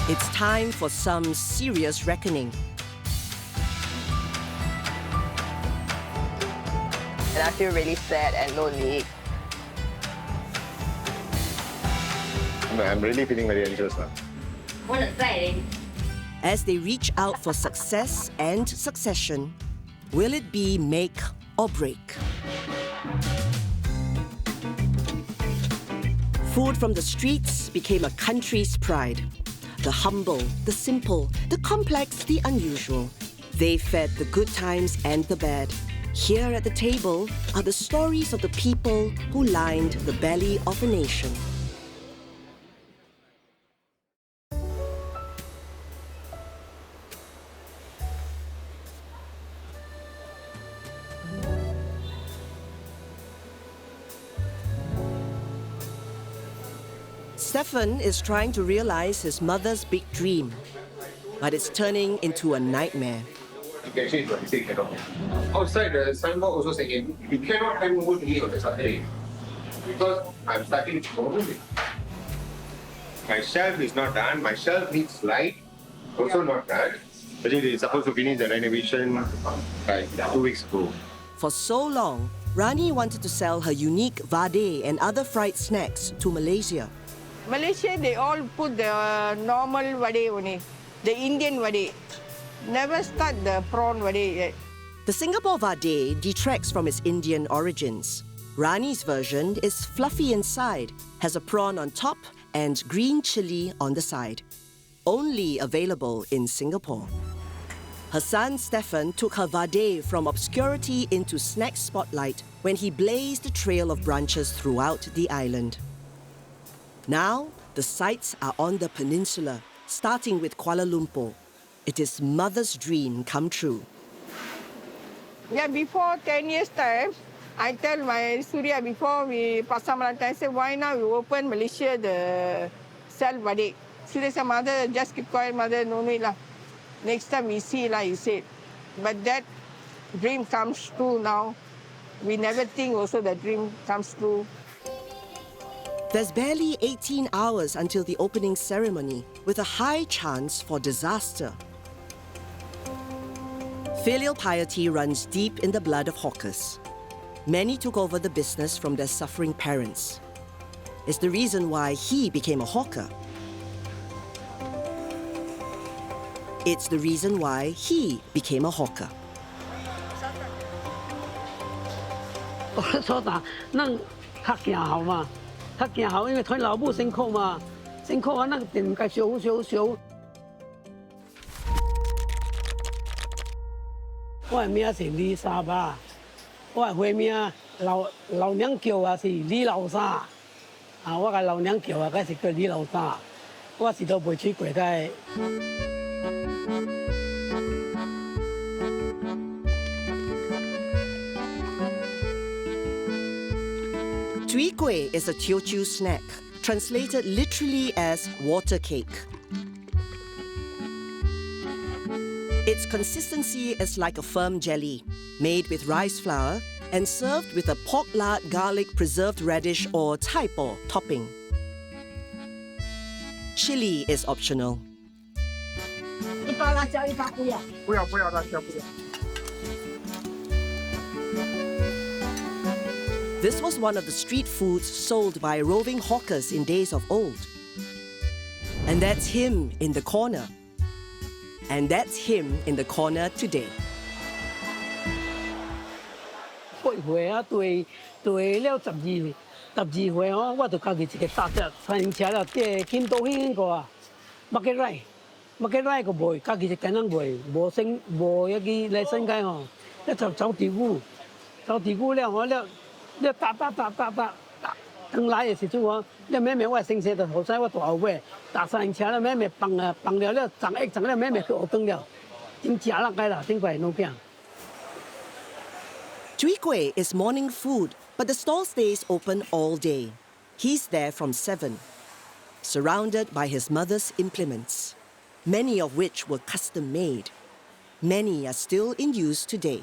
It's time for some serious reckoning. And I feel really sad and lonely. I'm really feeling very anxious now. As they reach out for success and succession, will it be make or break? Food from the streets became a country's pride. The humble, the simple, the complex, the unusual. They fed the good times and the bad. Here at the table are the stories of the people who lined the belly of a nation. Stefan is trying to realize his mother's big dream, but it's turning into a nightmare. You can change what you say cannot. Outside the signboard also saying, you cannot hand over to me on the Saturday. Because I'm starting tomorrow. My shelf is not done, my shelf needs light, also not done. Actually, they're supposed to finish the renovation like 2 weeks ago. For so long, Rani wanted to sell her unique vade and other fried snacks to Malaysia. Malaysia, they all put the normal vade only, the Indian vade. Never start the prawn vade yet. The Singapore vade detracts from its Indian origins. Rani's version is fluffy inside, has a prawn on top and green chili on the side. Only available in Singapore. Her son Stefan took her vade from obscurity into snack spotlight when he blazed a trail of branches throughout the island. Now, the sights are on the peninsula, starting with Kuala Lumpur. It is mother's dream come true. Yeah, before 10 years' time, I tell my Surya before we pasang Melantang, I said, why now we open Malaysia the sell vade? Surya said, mother, just keep quiet, mother, no need lah. Next time we see lah, he said. But that dream comes true now. We never think also the dream comes true. There's barely 18 hours until the opening ceremony, with a high chance for disaster. Filial piety runs deep in the blood of hawkers. Many took over the business from their suffering parents. It's the reason why he became a hawker. It's the reason why he became a hawker. 较行后，因为睇老母辛苦嘛，辛苦啊，咱定该烧。我的名是李沙巴，我的花名老娘叫啊是李老沙，啊，我甲老娘叫啊，该是叫李老沙，我是都袂去过个。Chiquay is a Teochew snack, translated literally as water cake. Its consistency is like a firm jelly, made with rice flour and served with a pork lard, garlic, preserved radish or taipo topping. Chili is optional. This was one of the street foods sold by roving hawkers in days of old. And that's him in the corner. And that's him in the corner today. 8岁啊，对了12岁哦，我就家己一个大只三车了，这金刀迄个啊，麦克奶个卖，家己一间人卖，无迄个来生界吼，一就走地鼓了，我了。 你打，刚来的时阵哦，你妹妹我先生就后生我大后尾，打三车了，妹妹放了，长了，妹妹去学堂了，真食了该啦，真快弄饼。Chiquay is morning food, but the stall stays open all day. He's there from 7, surrounded by his mother's implements, many of which were custom-made. Many are still in use today.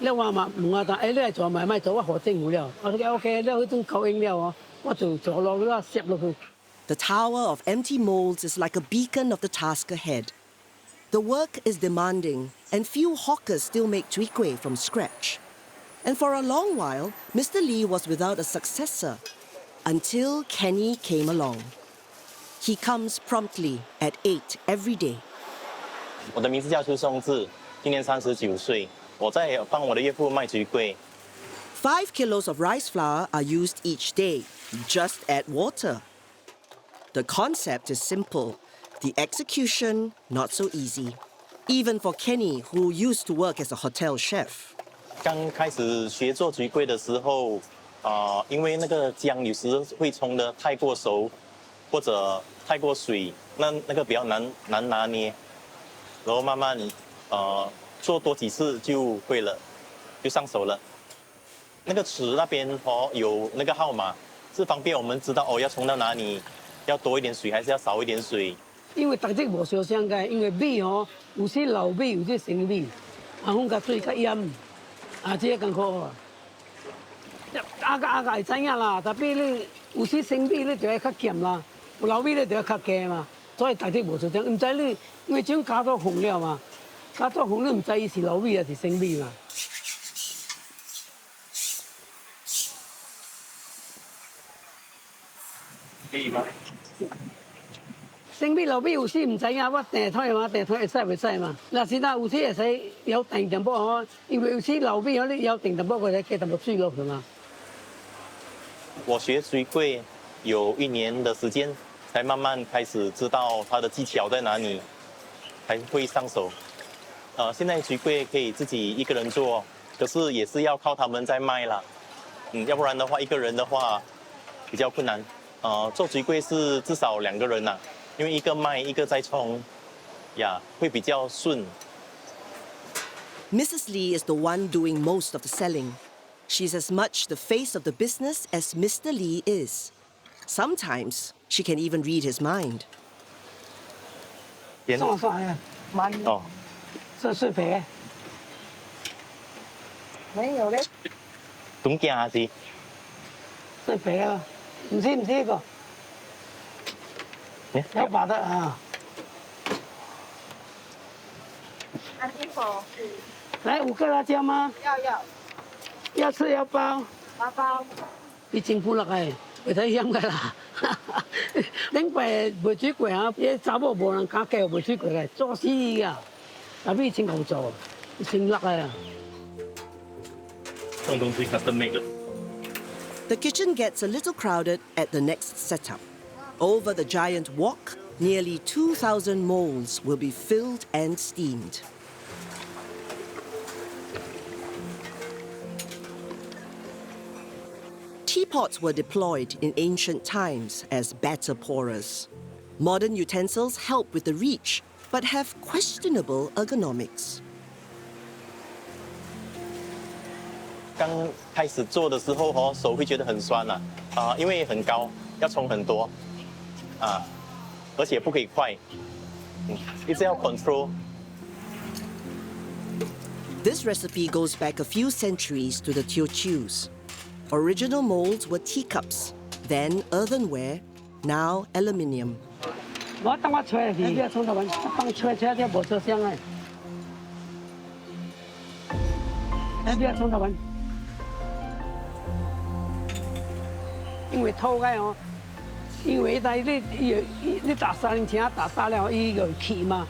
你話嘛唔話，但你嚟做咪做，我學政府了。我講 OK， 你嗰種夠應了哦，我就做落去啦，攝落去。The tower of empty molds is like a beacon of the task ahead. The work is demanding, and few hawkers still make chiquay from scratch. And for a long while, Mr. Lee was without a successor, until Kenny came along. He comes promptly at 8 every day. 我的名字叫邱松志，今年39岁。我在帮我的岳父卖菊桂。 5 kilos of rice flour are used each day. Just add water. The concept is simple. The execution, not so easy. Even for Kenny, who used to work as a hotel chef. 刚开始学做菊桂的时候，因为那个姜有时会冲得太过熟，或者太过水，那个比较难拿捏。然后慢慢做多几次就会了，就上手了。那个池那边有那个号码，是方便我们知道要冲到哪里，要多一点水还是要少一点水。因为大家无相相解，因为米有些老米，有些新米，放甲水较盐，这个艰苦啊。阿会知影啦，但比你有些新米你就要较咸啦，有老米你就要较加嘛。所以大家无相相，唔知你因为种加咗红料嘛，加咗红你唔知伊是老米还是新米嘛。 可以吗？新米老米有时唔知影，我订台嘛，订台会使袂使嘛？若是有时会使有定淡薄因为有时老米你有定淡薄，我才加淡薄水落去嘛。我学菊桂有1年的时间，才慢慢开始知道它的技巧在哪里，才会上手。现在菊桂可以自己一个人做，可是也是要靠他们在卖啦。要不然的话，一个人的话比较困难。做菊桂是至少2个人呐，因为一个卖，一个在冲，会比较顺。Mrs. Lee is the one doing most of the selling. She's as much the face of the business as Mr. Lee is. Sometimes she can even read his mind. 爽呀，哦，碎皮的。没有嘞。东惊还是？碎皮啊，唔知個？有把的啊。安一口。来5个辣椒吗？要。要吃要包。包。你真苦辣嘅，袂使嫌嘅啦。頂擺賣水櫃啊，啲查某無人敢教賣水櫃嘅，做死㗎。但係真好做，真辣嘅。這種東西 custom made 的。 The kitchen gets a little crowded at the next setup. Over the giant wok, nearly 2,000 molds will be filled and steamed. Teapots were deployed in ancient times as batter pourers. Modern utensils help with the reach, but have questionable ergonomics. 刚开始做的时候手会觉得很酸因为很高，要冲很多，而且不可以快，一直要 control。 This recipe goes back a few centuries to the Teochews. Original molds were teacups, then earthenware, now aluminium. 我等我吹去，你从头玩，当吹啲無做聲嘅。你從頭玩。 因為土嘅因為你打3年前打沙了，伊就起嘛，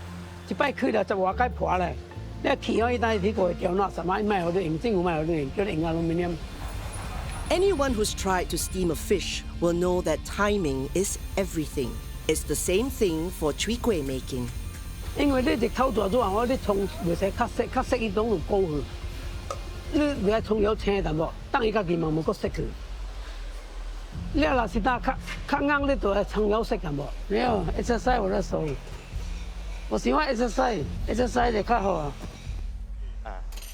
一擺開了就話該破咧。你起伊帶啲個掉落什麼賣好多用，政府賣好多用，叫你用aluminium。 Anyone who's tried to steam a fish will know that timing is everything. It's the same thing for chiquay making. 因為你隻頭大咗，我啲葱袂使較色伊種就高去。你袂使葱有青淡薄，等伊家己慢慢個色去。 你若是打較硬，你就係葱有色淡薄。沒有 exercise 我都手，我喜歡 exercise 就較好啊。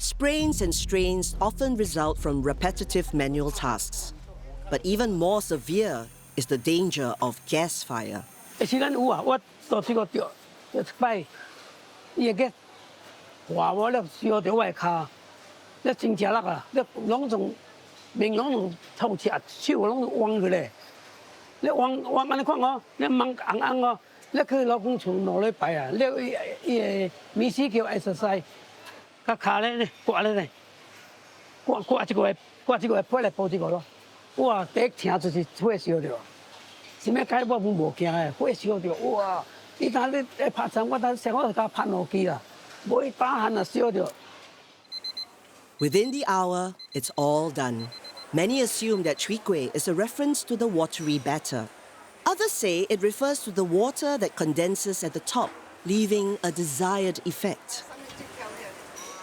Sprains and strains often result from repetitive manual tasks. But even more severe is the danger of gas fire. 時間有啊，我到這個掉，一擺，伊個話我咧燒到我個骹，你真正辣啊！你攏仲面攏仲透赤，手攏仲彎去咧。你往安尼看哦，你蒙红红哦，你去老公厝2礼拜啊，你伊个面试叫 exercise， 甲骹咧刮咧咧，刮一个拍来补一个咯。哇，第一听就是火烧着，什么解我无惊诶，火烧着哇！你当你拍餐，我当上我甲拍2支啦，无伊打鼾啊烧着。 Within the hour, it's all done. Many assume that Chiquay is a reference to the watery batter. Others say it refers to the water that condenses at the top, leaving a desired effect.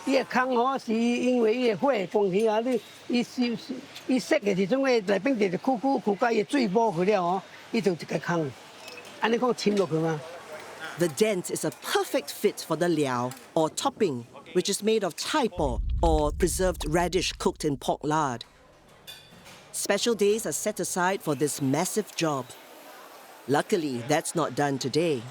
伊个空吼是因为伊个火光起啊，伊熄的时阵，个内边就苦，甲伊个水补去了吼，伊就一个空，安尼讲浸落去嘛。 The dent is a perfect fit for the liao, or topping, which is made of chai po, or preserved radish cooked in pork lard. Special days are set aside for this massive job. Luckily, that's not done today.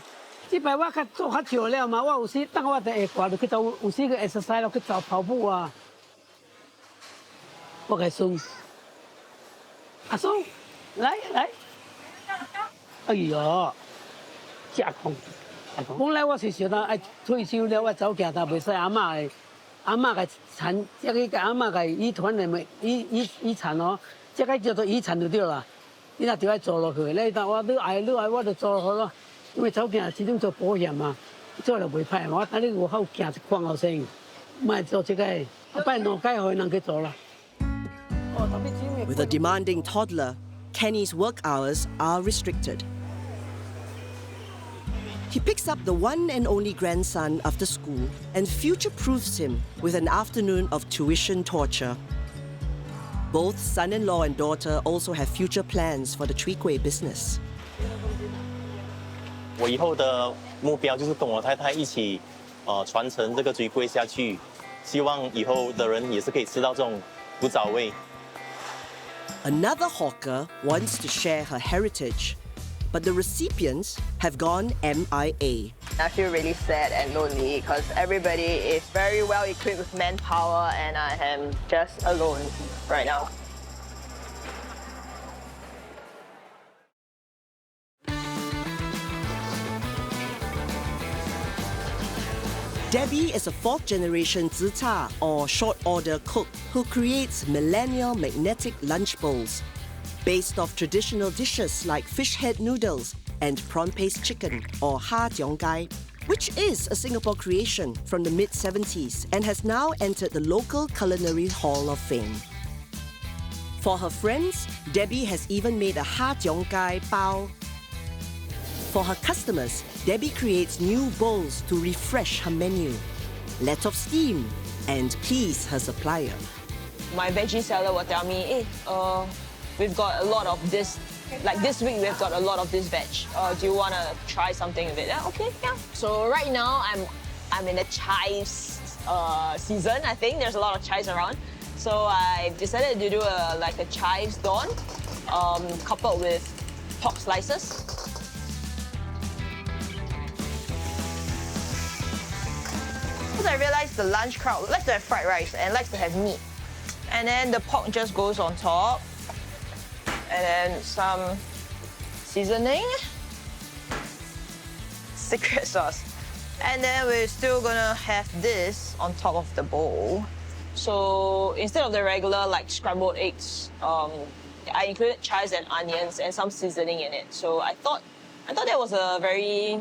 这摆我做较少了嘛，我有时当我在下就去做，有时去 exercise 咯，去走跑步啊。我个孙，阿叔，来，哎呀，真空。本来我是想到爱退休了，我走行但袂使阿嬷个产，这个甲阿嬷个遗传的咪遗产哦，这个叫做遗产就对啦。你若就爱做落去，你当我你爱我就做落去咯。 因为走行始终做保险嘛，做了袂歹嘛。我等你有好行一看后生，莫做这个，后摆2届互人去做啦。 With a demanding toddler, Kenny's work hours are restricted. He picks up the one and only grandson after school and future-proofs him with an afternoon of tuition torture. Both son-in-law and daughter also have future plans for the Chiquay business. 我以后的目标就是跟我太太一起，传承这个追龟下去，希望以后的人也是可以吃到这种古早味。 Another hawker wants to share her heritage, but the recipients have gone MIA. I feel really sad and lonely because everybody is very well equipped with manpower and I am just alone right now. Debbie is a 4th-generation zita, or short-order cook, who creates millennial magnetic lunch bowls based off traditional dishes like fish head noodles and prawn paste chicken, or ha tiong gai, which is a Singapore creation from the mid-70s and has now entered the local Culinary Hall of Fame. For her friends, Debbie has even made a ha tiong gai bao. For her customers, Debbie creates new bowls to refresh her menu, let off steam, and please her supplier. My veggie seller will tell me, we've got a lot of this. Like this week, we've got a lot of this veg. Do you want to try something with it? Yeah, okay, yeah. So right now, I'm in the chives season. I think there's a lot of chives around. So I decided to do a chives don, coupled with pork slices. Because I realized the lunch crowd likes to have fried rice and likes to have meat. And then the pork just goes on top. And then some seasoning, secret sauce. And then we're still gonna have this on top of the bowl. So instead of the regular scrambled eggs, I included chives and onions and some seasoning in it. So I thought that was a very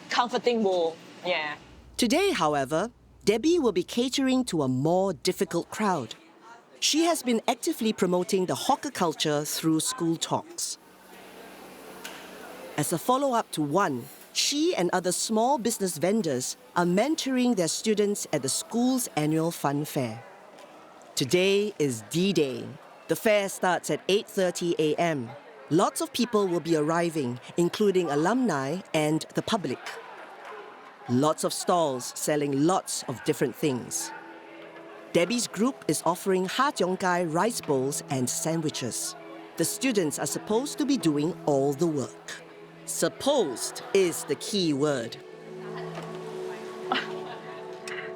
comforting bowl. Yeah. Today, however, Debbie will be catering to a more difficult crowd. She has been actively promoting the hawker culture through school talks. As a follow-up to one, she and other small business vendors are mentoring their students at the school's annual fun fair. Today is D-Day. The fair starts at 8:30 a.m. Lots of people will be arriving, including alumni and the public. Lots of stalls selling lots of different things. Debbie's group is offering ha tiong gai rice bowls and sandwiches. The students are supposed to be doing all the work. Supposed is the key word.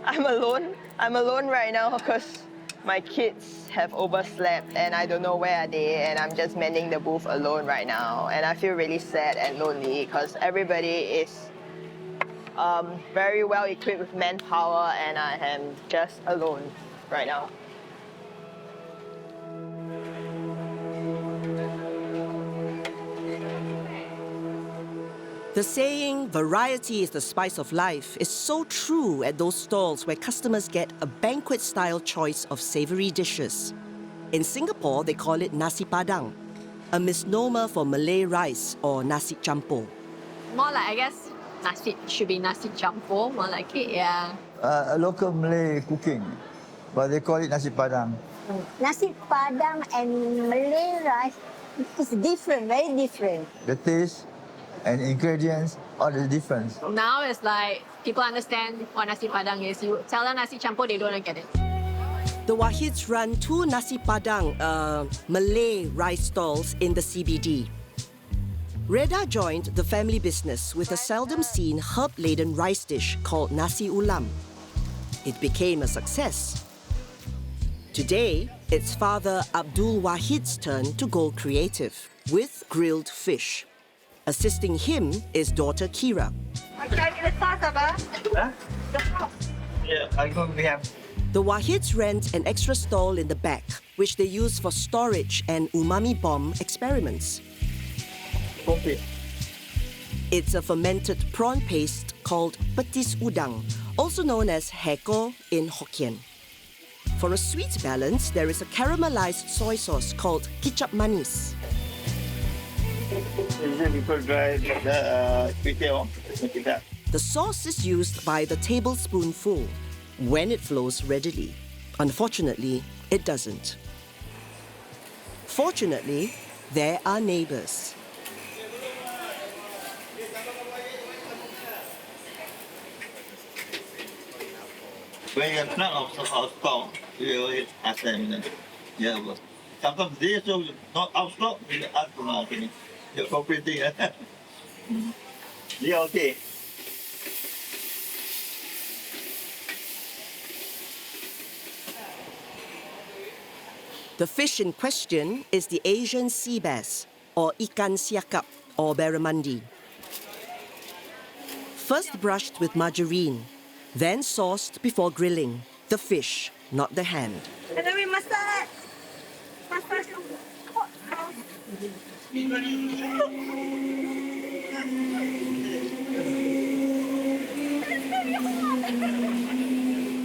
I'm alone. I'm alone right now because My kids have overslept and I don't know where are they, and I'm just mending the booth alone right now. And I feel really sad and lonely because everybody is very well equipped with manpower and I am just alone right now. The saying, variety is the spice of life, is so true at those stalls where customers get a banquet-style choice of savory dishes. In Singapore, they call it Nasi Padang, a misnomer for Malay rice or nasi campur. More like, I guess, nasi should be nasi campur, more like it, yeah. A local Malay cooking, but they call it nasi padang. Nasi Padang and Malay rice is different, very different. The taste and ingredients are the difference. Now it's like people understand what nasi padang is. You tell them nasi campur, they don't get it. The Wahids run 2 Nasi Padang Malay rice stalls in the CBD. Reda joined the family business with a seldom-seen herb-laden rice dish called Nasi Ulam. It became a success. Today, it's father Abdul Wahid's turn to go creative with grilled fish. Assisting him is daughter Kira. Yeah, I go we have. The Wahids rent an extra stall in the back, which they use for storage and umami bomb experiments. Okay. It's a fermented prawn paste called petis udang, also known as heko in Hokkien. For a sweet balance, there is a caramelized soy sauce called kicap manis. Usually people dry the The sauce is used by the tablespoonful when it flows readily. Unfortunately, it doesn't. Fortunately, there are neighbors. When you run out of stock, you always ask them. Yeah, but sometimes they also not out of stock, you ask for marketing. You're cooperating. Yeah, okay. The fish in question is the Asian sea bass, or ikan siakap, or barramundi. First brushed with margarine, then sauced before grilling. The fish, not the hand. And then we massage.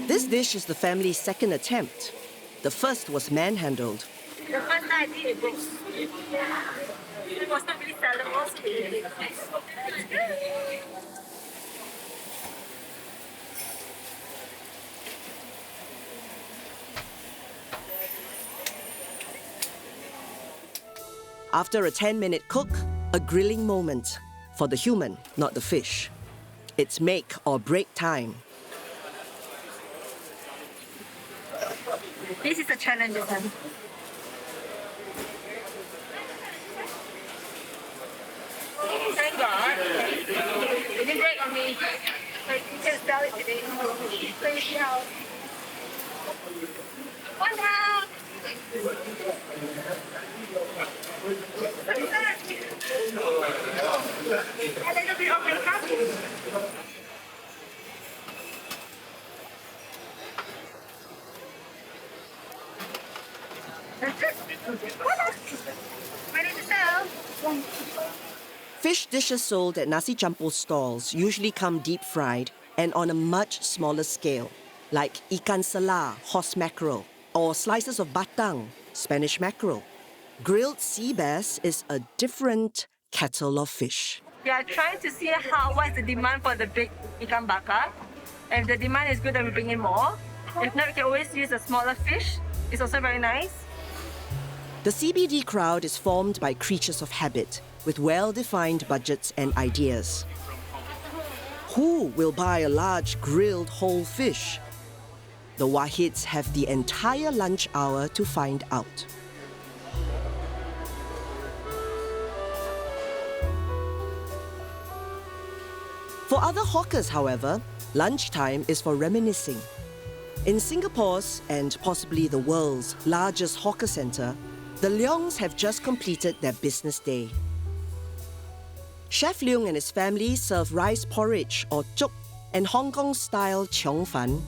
This dish is the family's second attempt. The first was manhandled. The first time I did it broke. It was not really sellable, so we did it. After a 10-minute cook, a grilling moment. For the human, not the fish. It's make or break time. This is a challenge, isn't it? Thank God. It didn't break on me. Like, you can sell it today. So you see how... One down! A little bit of makeup. Ready to sell? Fish dishes sold at Nasi Campur stalls usually come deep-fried and on a much smaller scale, like ikan selah, horse mackerel, or slices of batang, Spanish mackerel. Grilled sea bass is a different kettle of fish. We are trying to see what's the demand for the big ikan bakar. If the demand is good, then we bring in more. If not, we can always use a smaller fish. It's also very nice. The CBD crowd is formed by creatures of habit, with well-defined budgets and ideas. Who will buy a large grilled whole fish? The Wahids have the entire lunch hour to find out. For other hawkers, however, lunchtime is for reminiscing. In Singapore's and possibly the world's largest hawker centre, the Leongs have just completed their business day. Chef Leong and his family serve rice porridge or chuk and Hong Kong-style chiong fan.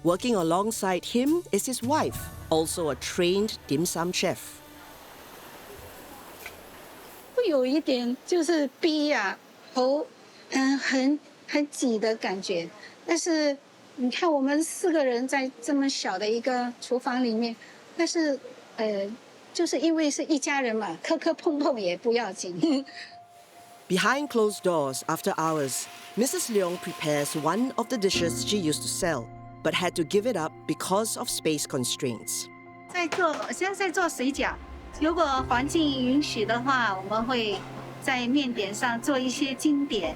Working alongside him is his wife, also a trained dim sum chef. 会有一点就是逼呀、头很挤的感觉，但是你看我们4个人在这么小的一个厨房里面，但是就是因为是一家人嘛，磕磕碰碰也不要紧。Behind closed doors, after hours, Mrs. Leong prepares one of the dishes she used to sell, but had to give it up because of space constraints. 现在在做水饺，如果环境允许的话，我们会在面点上做一些经典。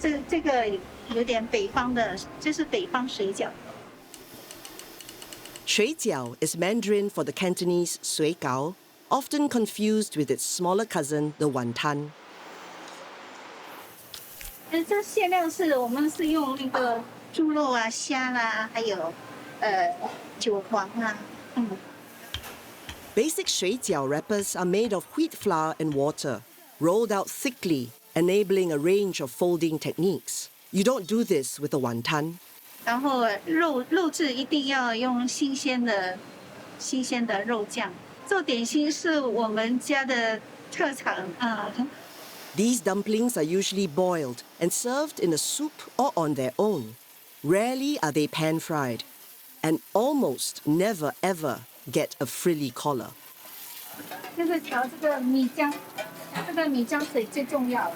这个有点北方的，这是北方水饺。Shui jiao is Mandarin for the Cantonese sui gao, often confused with its smaller cousin, the wantan. 这馅料我们是用那个猪肉啊、虾啦，还有韭黄啊。Basic shui jiao wrappers are made of wheat flour and water, rolled out thickly, enabling a range of folding techniques. You don't do this with a wantan. 然后肉质一定要用新鲜的肉酱。做点心是我们家的特长啊。These dumplings are usually boiled and served in a soup or on their own. Rarely are they pan-fried, and almost never ever get a frilly collar. 这个调这个米浆，这个米浆水最重要了。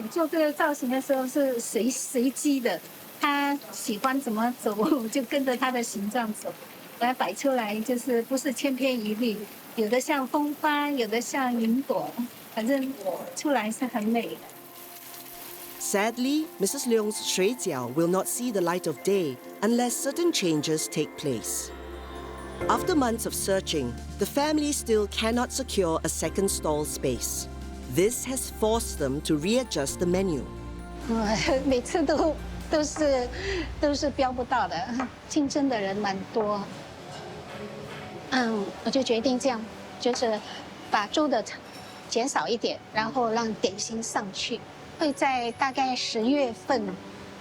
做这个造型的时候是随机的，他喜欢怎么走，我就跟着他的形状走，来摆出来就是不是千篇一律。 有的像风帆，有的像云朵，反正出来是很美的。 Sadly, Mrs. Leong's shui jiao will not see the light of day unless certain changes take place. After months of searching, the family still cannot secure a second stall space. This has forced them to readjust the menu. 每次都是标不到的，竞争的人蛮多。 我就决定这样，就是把猪的减少一点，然后让点心上去。会在大概10月份，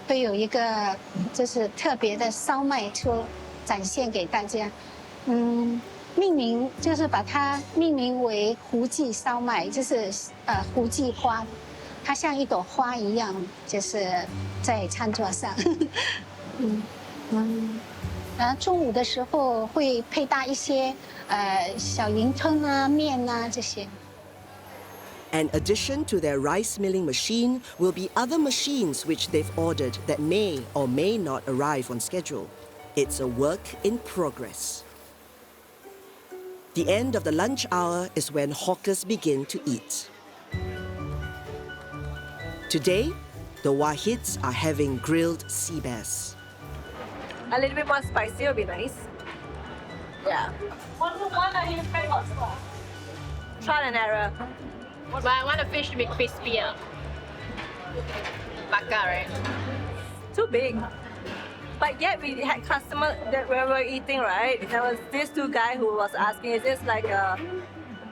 会有一个就是特别的烧麦车展现给大家。命名就是把它命名为胡记烧麦，就是胡记花，它像一朵花一样，就是在餐桌上。然后中午的时候会配搭一些小云吞啊、面啊这些。 An addition to their rice milling machine will be other machines which they've ordered that may or may not arrive on schedule. It's a work in progress. The end of the lunch hour is when hawkers begin to eat. Today, the Wahids are having grilled sea bass. A little bit more spicy would be nice. Yeah. One are you trying hot sauce? Trial and error. But I want the fish to be crispier. Bakar, right? Too big. But yet we had customers that we were eating, right? There was this 2 guy who was asking, is this like a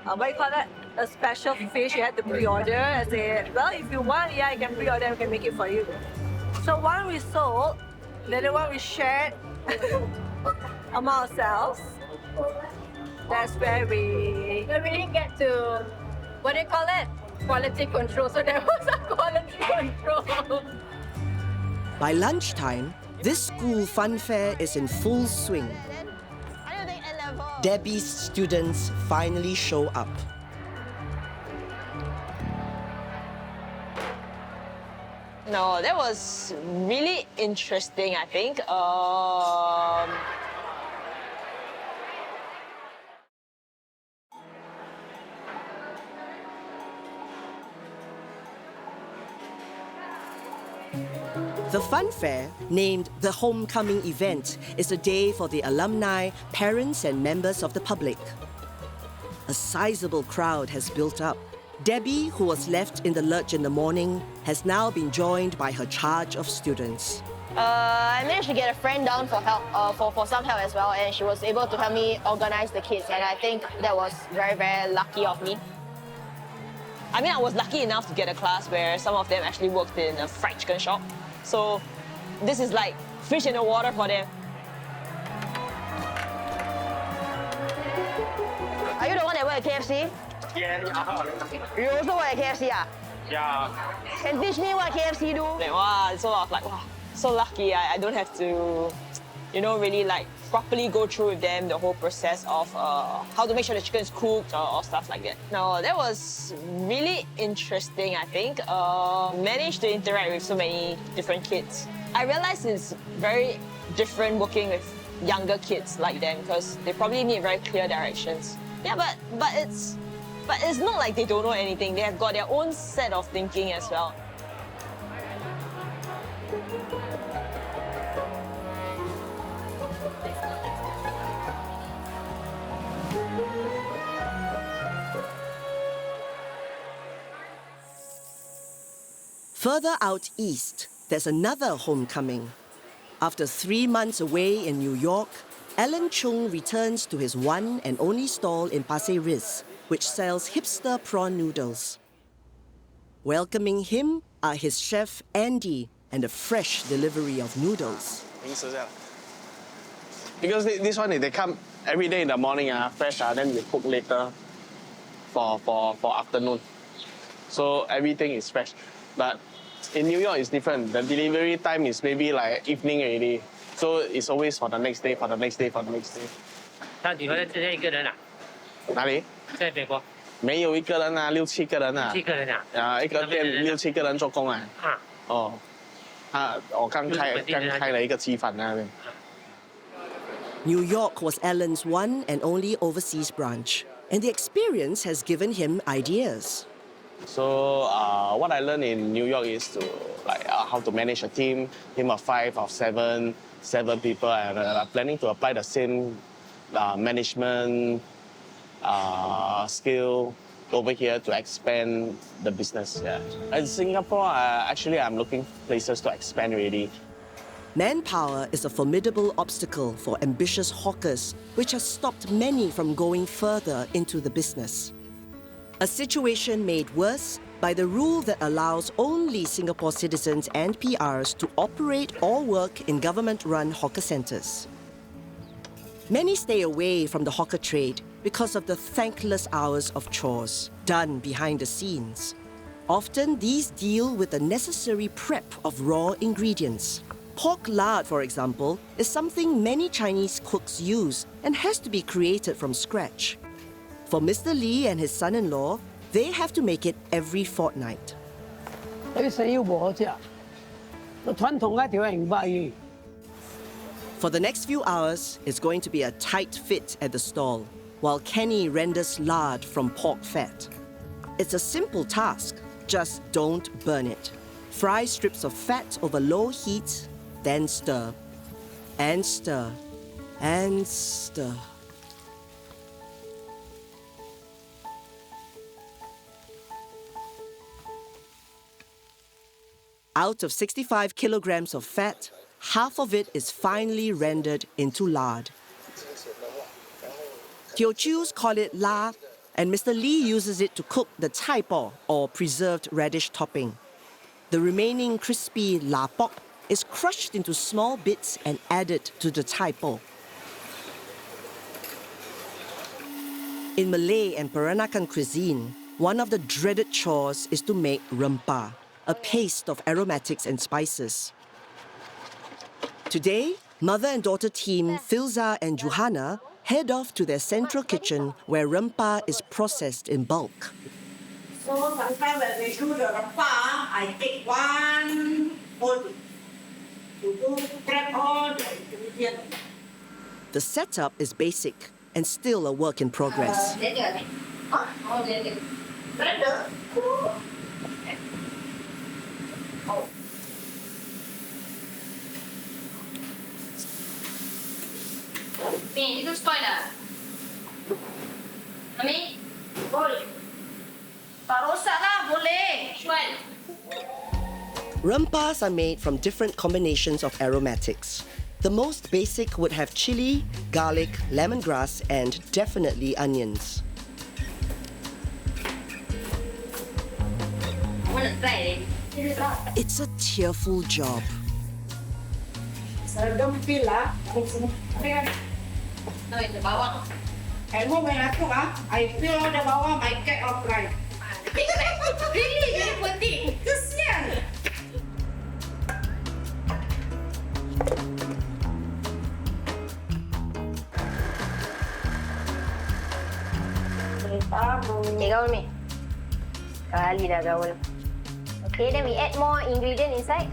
what do you call that? A special fish you had to pre-order? I said, well, if you want, yeah, you can pre-order and we can make it for you. So one we sold, the other one we shared among ourselves. That's where we didn't get to, what do you call it? Quality control. So there was a quality control. By lunchtime, this school fun fair is in full swing. Debbie's students finally show up. No, that was really interesting, I think. The fun fair, named the Homecoming Event, is a day for the alumni, parents and members of the public. A sizable crowd has built up. Debbie, who was left in the lurch in the morning, has now been joined by her charge of students. I managed to get a friend down for help, for some help as well, and she was able to help me organize the kids, and I think that was very, very lucky of me. I mean, I was lucky enough to get a class where some of them actually worked in a fried chicken shop. So this is like fish in the water for them. Are you the one that worked at KFC? Yeah. You also work at KFC, ah? Yeah. Can teach me what KFC do? Like, wow, so I was like, wow, so lucky. I don't have to, you know, really like properly go through with them the whole process of how to make sure the chicken is cooked or stuff like that. No, that was really interesting, I think. Managed to interact with so many different kids. I realized it's very different working with younger kids like them because they probably need very clear directions. Yeah, but it's not like they don't know anything. They have got their own set of thinking as well. Further out east, there's another homecoming. After 3 months away in New York, Alan Chung returns to his one and only stall in Pasir Ris, which sells hipster prawn noodles. Welcoming him are his chef Andy and a fresh delivery of noodles. Because this one, they come every day in the morning, fresh, then we cook later for afternoon. So everything is fresh. But in New York, it's different. The delivery time is maybe like evening already. So it's always for the next day, for the next day, for the next day. 他女儿只有一个人啊？哪里？在美国。没有一个人啊，6、7个人啊。7个人啊？一个店6、7个人做工啊。啊。哦。我刚开了一个鸡饭那边。New York was Alan's one and only overseas branch, and the experience has given him ideas. So what I learned in New York is to how to manage a team of 5 or 7 people, and planning to apply the same management skill over here to expand the business. Yeah. In Singapore, actually, I'm looking places to expand really. Manpower is a formidable obstacle for ambitious hawkers, which has stopped many from going further into the business. A situation made worse by the rule that allows only Singapore citizens and PRs to operate or work in government-run hawker centres. Many stay away from the hawker trade because of the thankless hours of chores done behind the scenes. Often, these deal with the necessary prep of raw ingredients. Pork lard, for example, is something many Chinese cooks use and has to be created from scratch. For Mr. Lee and his son-in-law, they have to make it every fortnight. For the next few hours, it's going to be a tight fit at the stall, while Kenny renders lard from pork fat. It's a simple task, just don't burn it. Fry strips of fat over low heat, then stir, and stir, and stir. Out of 65 kilograms of fat, half of it is finely rendered into lard. Teochews call it la, and Mr. Lee uses it to cook the tai po, or preserved radish topping. The remaining crispy la pok is crushed into small bits and added to the tai po. In Malay and Peranakan cuisine, one of the dreaded chores is to make rumpa, a paste of aromatics and spices. Today, mother and daughter team Filza and Johanna head off to their central kitchen where rumpa is processed in bulk. So sometimes when we do the rumpa, I take one bowl to grab all the ingredients. The setup is basic and still a work in progress. Min, itu spoil dah. Mami? Boleh. Tak rosak lah, boleh. Spoil. Rumpas are made from different combinations of aromatics. The most basic would have chili, garlic, lemongrass, and definitely onions. It's a tearful job. Seragam feel lah. No, in the bawang. And when I cook, I feel all the bawang, my cat off right. Really, very penting. Kesian. Okay, gaul ni. Kali dah gaul. Okay, then we add more ingredient inside.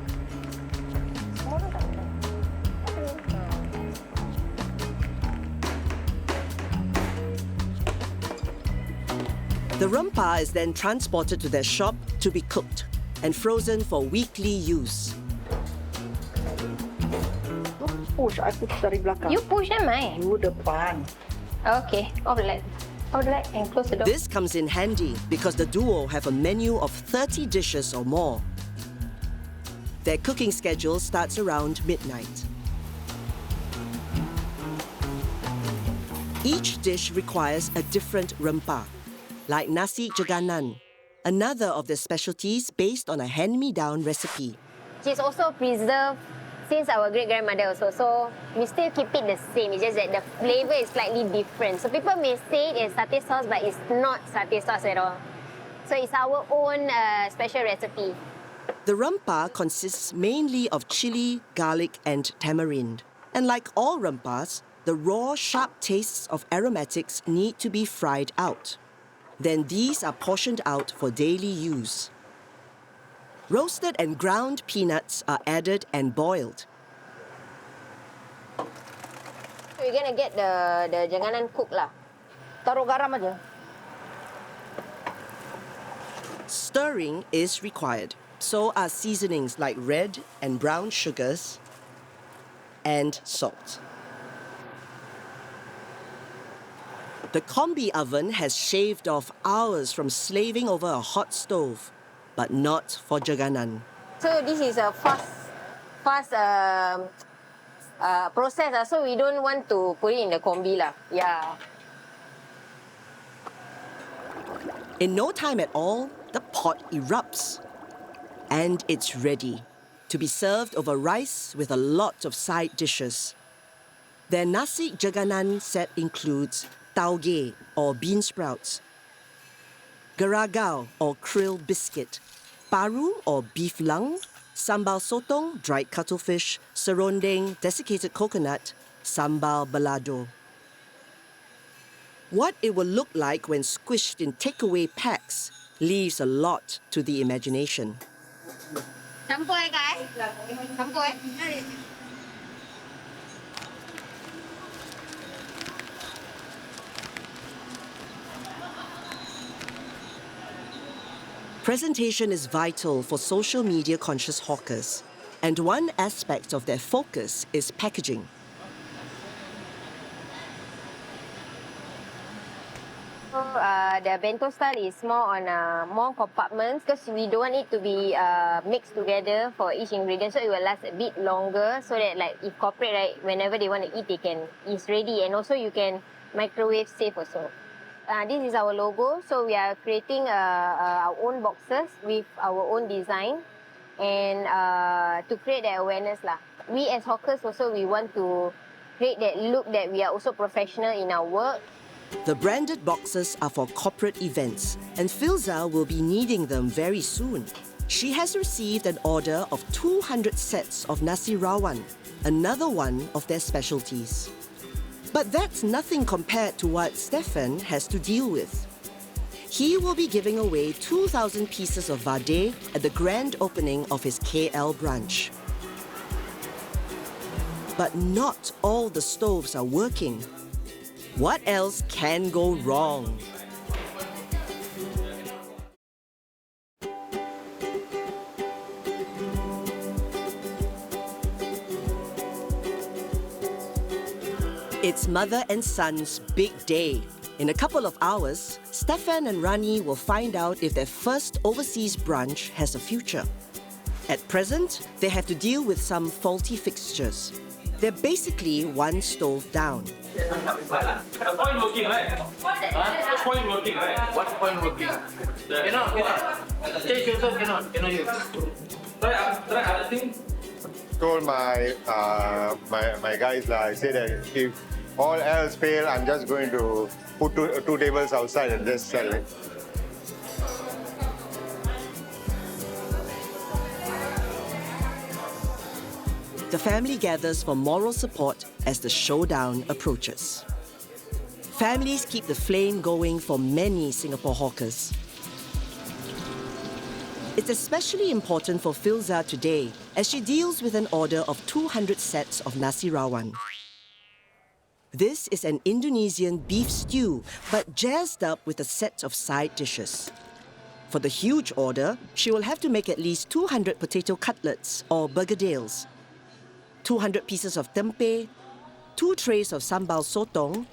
The rumpa is then transported to their shop to be cooked and frozen for weekly use. Push, I push dari belakang. You push them, eh? You depan. Okay, off the light. Off the light and close the door. This comes in handy because the duo have a menu of 30 dishes or more. Their cooking schedule starts around midnight. Each dish requires a different rumpa, like Nasi Jaganan, another of their specialties based on a hand-me-down recipe. She's also preserved since our great-grandmother also. So we still keep it the same. It's just that the flavor is slightly different. So people may say it's satay sauce, but it's not satay sauce at all. So it's our own special recipe. The rumpa consists mainly of chili, garlic, and tamarind. And like all rumpas, the raw, sharp tastes of aromatics need to be fried out. Then these are portioned out for daily use. Roasted and ground peanuts are added and boiled. So we're gonna get the janganan cooked lah. Taruh garam aja. Stirring is required. So are seasonings like red and brown sugars and salt. The combi oven has shaved off hours from slaving over a hot stove, but not for jaganan. So this is a fast process, so we don't want to put it in the combi lah. Yeah. In no time at all, the pot erupts. And it's ready to be served over rice with a lot of side dishes. Their nasi jaganan set includes tauge or bean sprouts, garagao or krill biscuit, paru or beef lung, sambal sotong, dried cuttlefish, serundeng, desiccated coconut, sambal balado. What it will look like when squished in takeaway packs leaves a lot to the imagination. Campur guys. Campur. Presentation is vital for social media conscious hawkers, and one aspect of their focus is packaging. The bento style is more on more compartments because we don't want it to be mixed together for each ingredient, so it will last a bit longer. So that, like, if corporate, right, whenever they want to eat, it's ready, and also you can microwave safe also. This is our logo, so we are creating our own boxes with our own design, and to create that awareness lah. We as hawkers also, we want to create that look that we are also professional in our work. The branded boxes are for corporate events, and Filza will be needing them very soon. She has received an order of 200 sets of nasi rawan, another one of their specialties. But that's nothing compared to what Stefan has to deal with. He will be giving away 2,000 pieces of vade at the grand opening of his KL branch. But not all the stoves are working. What else can go wrong? It's mother and son's big day. In a couple of hours, Stefan and Rani will find out if their first overseas branch has a future. At present, they have to deal with some faulty fixtures. They're basically one stove down. Point working, right? Point working, right? What point working? Cannot. Change yourself, cannot use. Try other thing. Told my guys, I said that if all else fail, I'm just going to put two tables outside and just sell it. The family gathers for moral support as the showdown approaches. Families keep the flame going for many Singapore hawkers. It's especially important for Filza today as she deals with an order of 200 sets of nasi rawan. This is an Indonesian beef stew, but jazzed up with a set of side dishes. For the huge order, she will have to make at least 200 potato cutlets or bergedels, 200 pieces of tempeh, 2 trays of sambal sotong,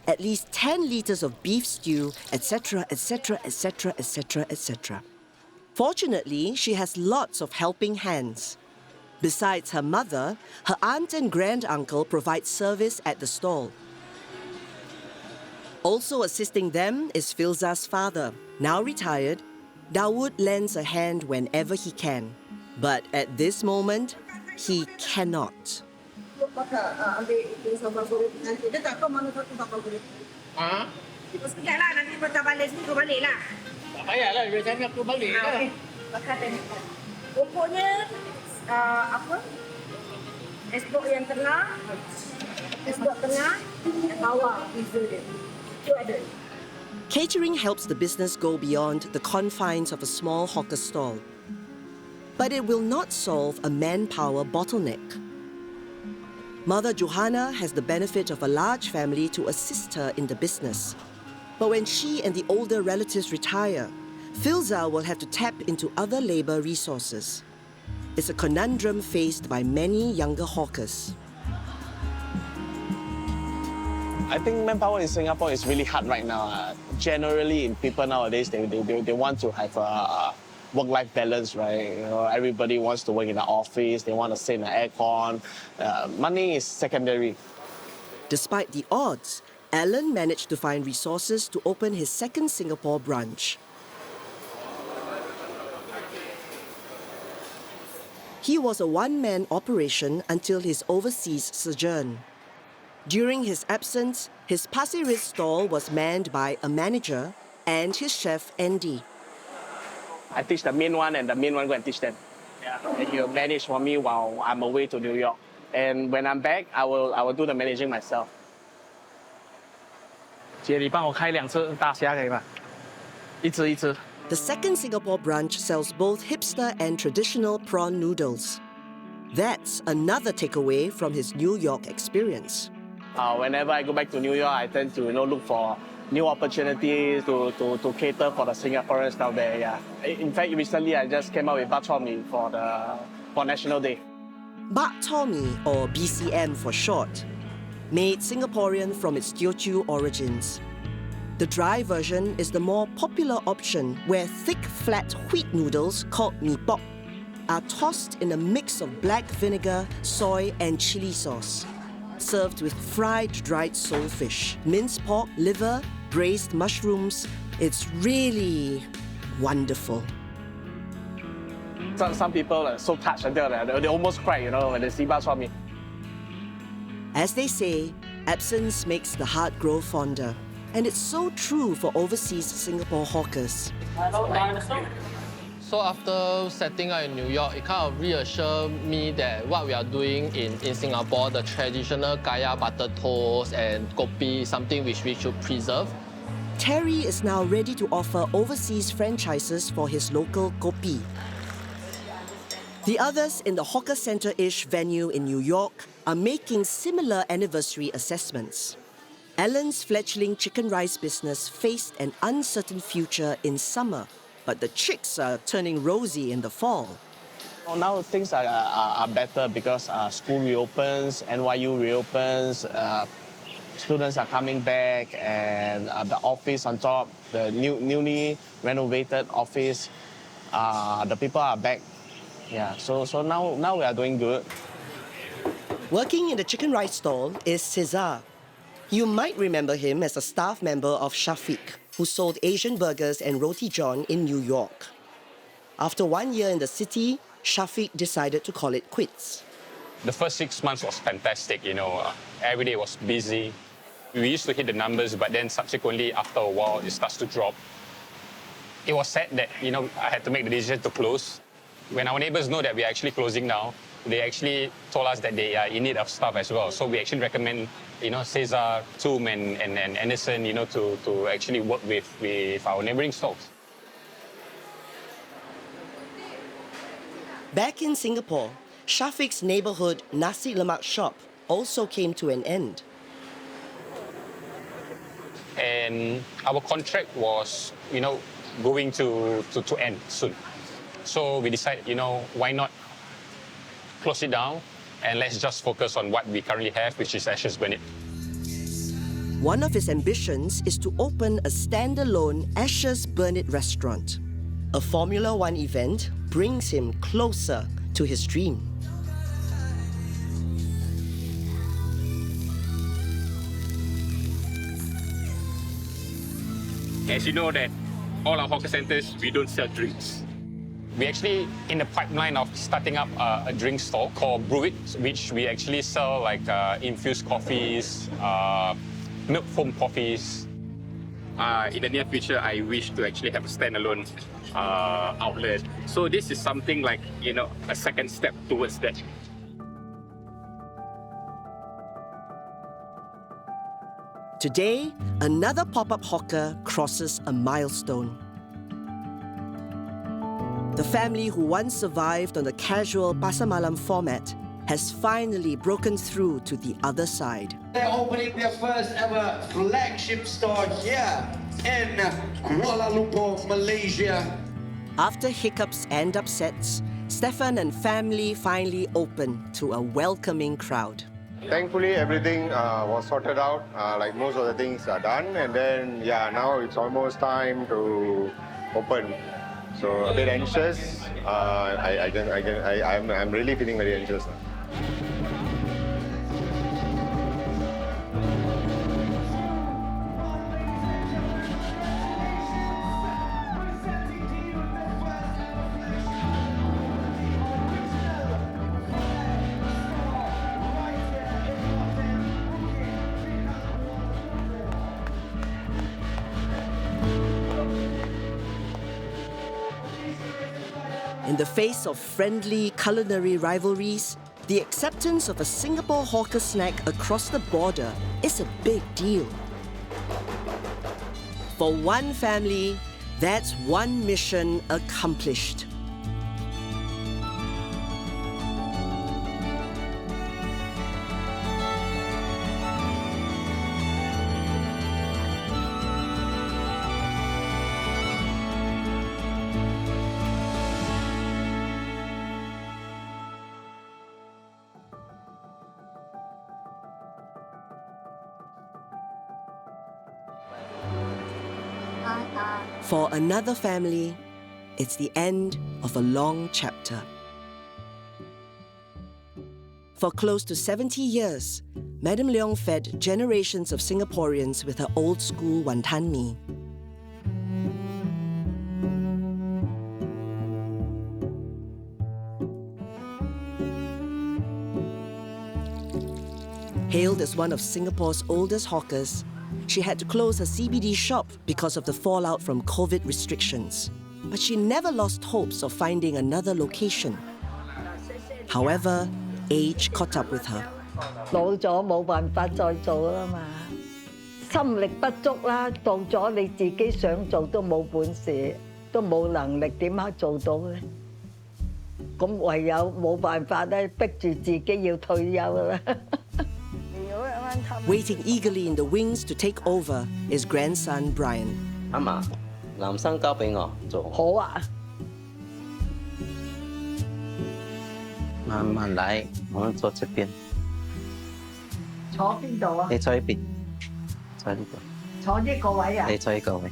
at least 10 liters of beef stew, etc., etc., etc., etc., etc. Fortunately, she has lots of helping hands. Besides her mother, her aunt and granduncle provide service at the stall. Also assisting them is Filza's father, now retired. Dawood lends a hand whenever he can. But at this moment, he cannot. Sekejap lah, nanti patah balik sini kau balik lah. Tak payahlah, biasanya aku balik lah. Pokoknya, apa? Esbok yang tengah, bawah, pizza dia. Itu ada. Catering helps the business go beyond the confines of a small hawker stall. But it will not solve a manpower bottleneck. Mother Johanna has the benefit of a large family to assist her in the business. But when she and the older relatives retire, Filza will have to tap into other labor resources. It's a conundrum faced by many younger hawkers. I think manpower in Singapore is really hard right now. Generally, people nowadays, they want to have a work-life balance, right? You know, everybody wants to work in the office, they want to sit in the aircon. Money is secondary. Despite the odds, Alan managed to find resources to open his second Singapore branch. He was a one-man operation until his overseas sojourn. During his absence, his Pasir Ris stall was manned by a manager and his chef, Andy. I teach the main one and the main one go and teach them. Yeah. And he'll manage for me while I'm away to New York. And when I'm back, I will do the managing myself. 姐，你帮我开2次大虾可以吗？一只一只。 The second Singapore branch sells both hipster and traditional prawn noodles. That's another takeaway from his New York experience. Whenever I go back to New York, I tend to look for new opportunities to cater for the Singaporeans down there. Yeah. In fact, recently I just came out with bak chor mee for National Day. Bak chor mee, or BCM for short, made Singaporean from its Teochew origins. The dry version is the more popular option, where thick, flat wheat noodles called mee pok are tossed in a mix of black vinegar, soy, and chili sauce. Served with fried dried soulfish, minced pork, liver, braised mushrooms. It's really wonderful. Some people are so touched until they almost cry, when they see bak chor mee. As they say, absence makes the heart grow fonder. And it's so true for overseas Singapore hawkers. So after setting up in New York, it kind of reassured me that what we are doing in Singapore, the traditional kaya butter toast and kopi, is something which we should preserve. Terry is now ready to offer overseas franchises for his local kopi. The others in the hawker center-ish venue in New York are making similar anniversary assessments. Alan's fledgling chicken rice business faced an uncertain future in summer, but the chicks are turning rosy in the fall. Now things are better because school reopens, NYU reopens, students are coming back, and the office on top, the newly renovated office, the people are back. Yeah, so now we are doing good. Working in the chicken rice stall is Cesar. You might remember him as a staff member of Shafiq, who sold Asian burgers and roti john in New York. After 1 year in the city, Shafiq decided to call it quits. The first 6 months was fantastic, you know. Every day was busy. We used to hit the numbers, but then subsequently, after a while, it starts to drop. It was sad that, you know, I had to make the decision to close. When our neighbors know that we are actually closing now, they actually told us that they are in need of staff as well. So we actually recommend, you know, Cesar, Toom, and Anderson, you know, to actually work with our neighboring stalls. Back in Singapore, Shafiq's neighborhood Nasi Lemak shop also came to an end. And our contract was, you know, going to end soon. So we decided, you know, why not close it down and let's just focus on what we currently have, which is Ashes Burn It. One of his ambitions is to open a standalone Ashes Burn It restaurant. A Formula One event brings him closer to his dream. As you know that all our hawker centers, we don't sell drinks. We're actually in the pipeline of starting up a drink store called Brew It, which we actually sell like infused coffees, milk foam coffees. In the near future, I wish to actually have a standalone outlet. So this is something like, you know, a second step towards that. Today, another pop-up hawker crosses a milestone. The family who once survived on the casual pasar malam format has finally broken through to the other side. They're opening their first ever flagship store here in Kuala Lumpur, Malaysia. After hiccups and upsets, Stefan and family finally opened to a welcoming crowd. Thankfully, everything was sorted out. Like most of the things are done, and then now it's almost time to open. So a bit anxious. I'm really feeling very anxious now. In the face of friendly culinary rivalries, the acceptance of a Singapore hawker snack across the border is a big deal. For one family, that's one mission accomplished. For another family, it's the end of a long chapter. For close to 70 years, Madam Leong fed generations of Singaporeans with her old-school wanton mee. Hailed as one of Singapore's oldest hawkers, she had to close her CBD shop because of the fallout from COVID restrictions. But she never lost hopes of finding another location. However, age caught up with her. 老咗冇辦法再做啦嘛，心力不足啦，到咗你自己想做都冇本事，都冇能力，點樣做到咧？咁唯有冇辦法咧，逼住自己要退休啦。Waiting eagerly in the wings to take over is grandson Brian. 阿嫲，男生交俾我做。好啊。慢慢來，我們坐這邊。坐邊度啊？你坐呢邊，坐呢度。坐呢個位啊？你坐呢個位。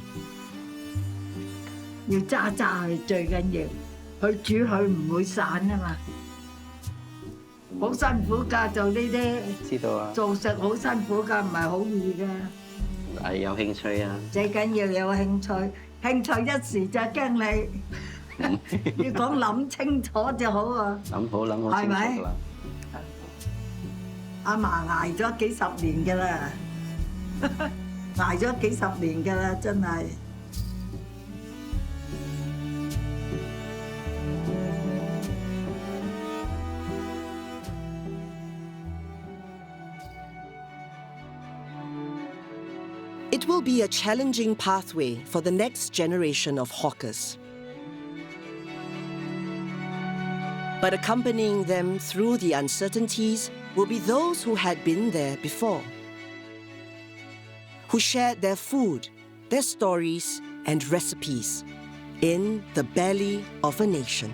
要揸揸係最緊要。佢煮佢唔會散啊嘛，好辛苦㗎，做呢啲。知道啊。做食好辛苦㗎，唔係好易㗎。係有興趣啊。最緊要有興趣，興趣一時就驚你。要講諗清楚就好啊。諗好清楚啦。阿嫲捱咗幾十年㗎啦，捱咗幾十年㗎啦，真係。It will be a challenging pathway for the next generation of hawkers. But accompanying them through the uncertainties will be those who had been there before, who shared their food, their stories, and recipes in the belly of a nation.